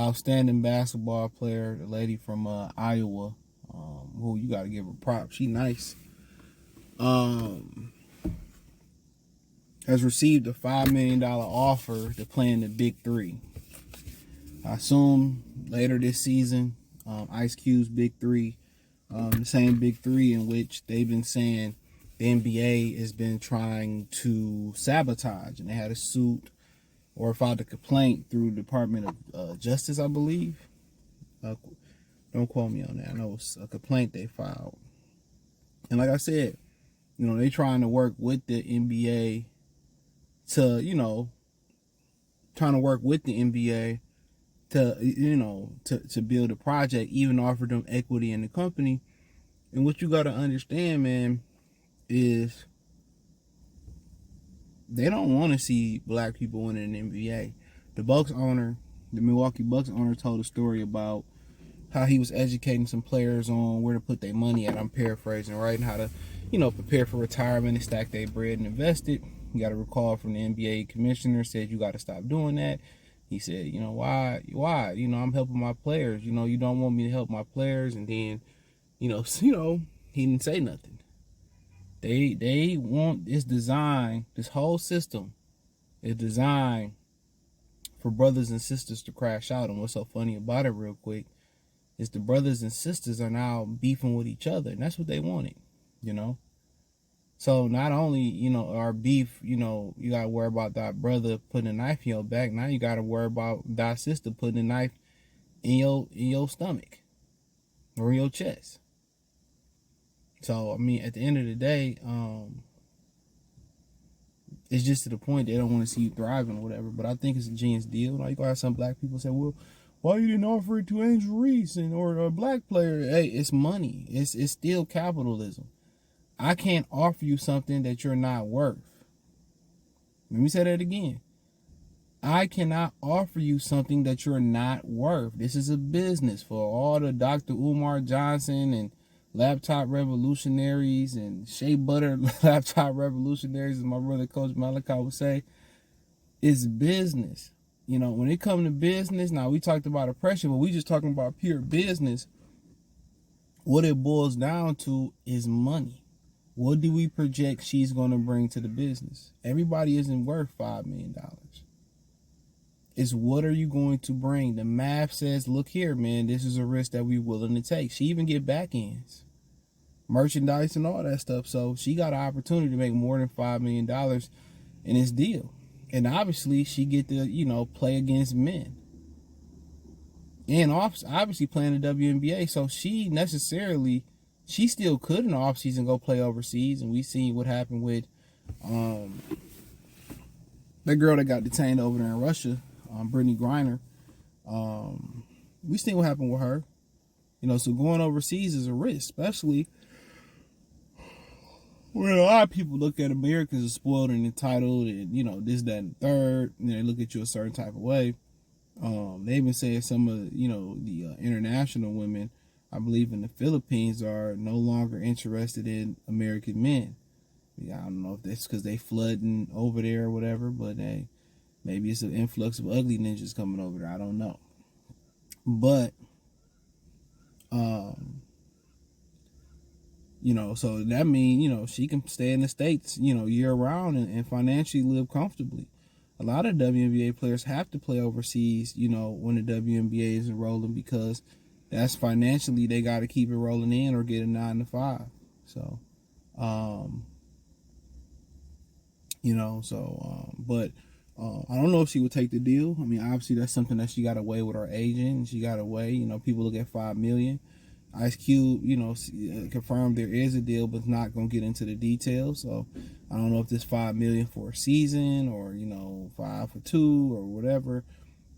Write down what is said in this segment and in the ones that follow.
outstanding basketball player, the lady from Iowa, who you got to give her props. She nice. Has received a $5 million offer to play in the BIG3. I assume later this season, Ice Cube's BIG3, the same BIG3 in which they've been saying the NBA has been trying to sabotage, and they had a suit or filed a complaint through the Department of Justice, I believe. Don't quote me on that. I know it's a complaint they filed. And like I said, they trying to work with the NBA to, trying to work with the NBA to build a project, even offer them equity in the company. And what you got to understand, man, is they don't want to see black people winning an NBA. The Milwaukee Bucks owner told a story about how he was educating some players on where to put their money at. I'm paraphrasing, right? And how to, prepare for retirement and stack their bread and invest it. You got to recall from the NBA commissioner said you got to stop doing that. He said, why? I'm helping my players. You don't want me to help my players. And then, he didn't say nothing. They want this design, this whole system is designed for brothers and sisters to crash out. And what's so funny about it, real quick, is the brothers and sisters are now beefing with each other. And that's what they wanted, So not only, our beef, you got to worry about that brother putting a knife in your back. Now you got to worry about that sister putting a knife in your stomach or in your chest. So, at the end of the day, it's just to the point they don't want to see you thriving or whatever. But I think it's a genius deal. You going to have some black people say, well, why you didn't offer it to Angel Reese or a black player? Hey, it's money. It's still capitalism. I can't offer you something that you're not worth. Let me say that again. I cannot offer you something that you're not worth. This is a business for all the Dr. Umar Johnson and laptop revolutionaries and shea butter laptop revolutionaries, as my brother Coach Malachi would say. It's business. When it comes to business, now we talked about oppression, but we just talking about pure business. What it boils down to is money. What do we project she's going to bring to the business? Everybody isn't worth $5 million. It's what are you going to bring? The math says, look here, man, this is a risk that we're willing to take. She even get back ends, merchandise and all that stuff. So she got an opportunity to make more than $5 million in this deal. And obviously she get to, play against men. And obviously playing the WNBA. So she still could in the offseason go play overseas. And we seen what happened with that girl that got detained over there in Russia, Brittany Griner. We seen what happened with her. So going overseas is a risk, especially when a lot of people look at Americans as spoiled and entitled and, this, that, and the third. They look at you a certain type of way. They've been saying some of, the international women, I believe in the Philippines, are no longer interested in American men. I don't know if that's because they flooding over there or whatever, but maybe it's an influx of ugly ninjas coming over there. I don't know. But, so that means, she can stay in the States, year round and financially live comfortably. A lot of WNBA players have to play overseas, when the WNBA isn't rolling, because that's financially, they got to keep it rolling in or get a 9 to 5. So, but I don't know if she would take the deal. Obviously that's something that she got to weigh with her agent. And she got to weigh, people look at $5 million. Ice Cube, confirmed there is a deal, but not going to get into the details. So I don't know if this $5 million for a season or, 5 for 2 or whatever.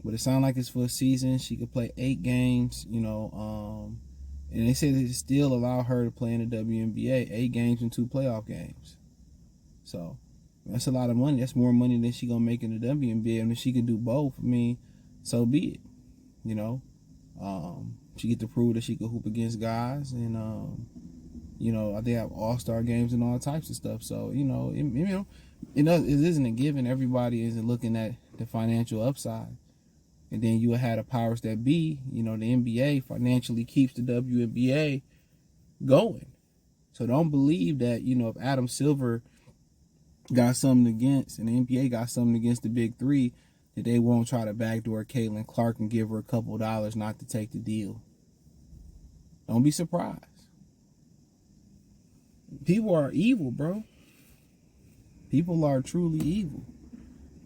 But it sounds like it's for a season. She could play 8 games, and they said it still allow her to play in the WNBA, 8 games and 2 playoff games. So that's a lot of money. That's more money than she gonna make in the WNBA. And if she can do both, so be it. She get to prove that she could hoop against guys, and they have all-star games and all types of stuff. So it isn't a given. Everybody isn't looking at the financial upside. And then you had the powers that be, the NBA financially keeps the WNBA going. So don't believe that, if Adam Silver got something against, and the NBA got something against the big three, that they won't try to backdoor Caitlin Clark and give her a couple dollars not to take the deal. Don't be surprised. People are evil, bro. People are truly evil.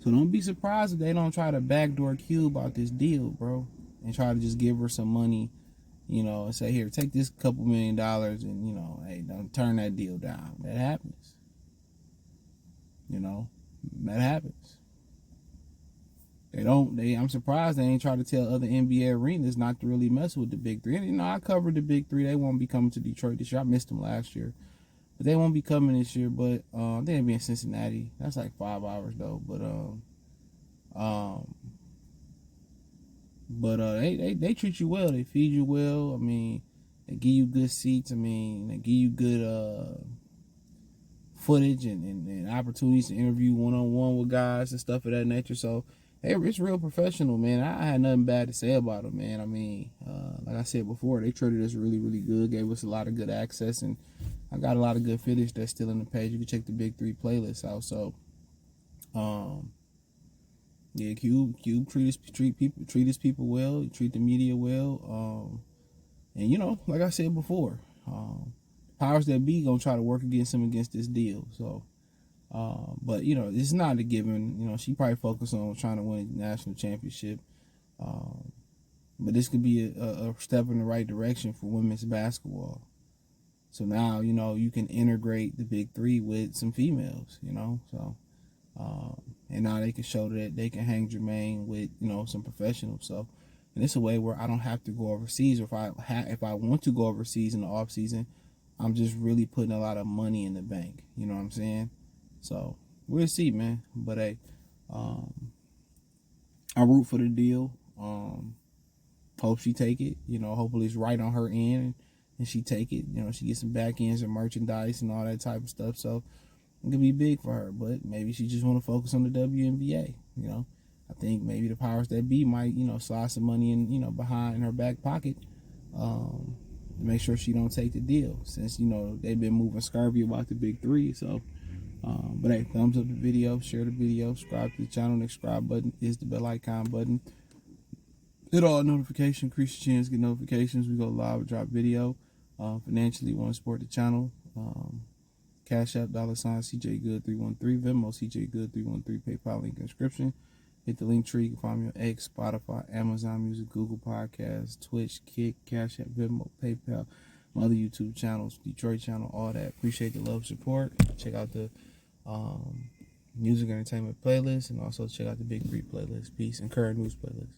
So don't be surprised if they don't try to backdoor Cube out this deal, bro, and try to just give her some money, and say, here, take this couple $1,000,000 and, hey, don't turn that deal down. That happens. That happens. I'm surprised they ain't try to tell other NBA arenas not to really mess with the big three. And, I covered the big three. They won't be coming to Detroit this year. I missed them last year. But they won't be coming this year. But they'll be in Cincinnati. That's like 5 hours though. But they treat you well. They feed you well. I mean, they give you good seats. I mean, they give you good footage and opportunities to interview one-on-one with guys and stuff of that nature. So it's real professional, man. I had nothing bad to say about them, man. I mean, like I said before, they treated us really, really good. Gave us a lot of good access, and I got a lot of good footage that's still in the page. You can check the Big 3 playlist out. So, yeah, Cube treat his people well, treat the media well, and like I said before, powers that be gonna try to work against him against this deal. So, but it's not a given. She probably focused on trying to win a national championship. But this could be a step in the right direction for women's basketball. So now you can integrate the big three with some females. So. And now they can show that they can hang Jermaine with some professionals. So, and it's a way where I don't have to go overseas, or if I want to go overseas in the off season, I'm just really putting a lot of money in the bank. You know what I'm saying? So we'll see, man. But hey, I root for the deal. Hope she take it. Hopefully it's right on her end and she take it. She gets some back ends and merchandise and all that type of stuff. So it could be big for her, but maybe she just want to focus on the WNBA. I think maybe the powers that be might, slide some money in, behind her back pocket, to make sure she don't take the deal, since they've been moving scurvy about the big three. So, but hey, thumbs up the video, share the video, subscribe to the channel. The subscribe button is the bell icon button. Hit all notifications, increase your chance to get notifications. We go live, drop video. Financially, want to support the channel. Cash App, $CJ Good 313, Venmo, CJ Good 313, PayPal link in description. Hit the link tree. You can find me on X, Spotify, Amazon Music, Google Podcasts, Twitch, Kick, Cash App, Venmo, PayPal, my other YouTube channels, Detroit channel, all that. Appreciate the love, support. Check out the music entertainment playlist, and also check out the Big 3 playlist. Peace, and current news playlist.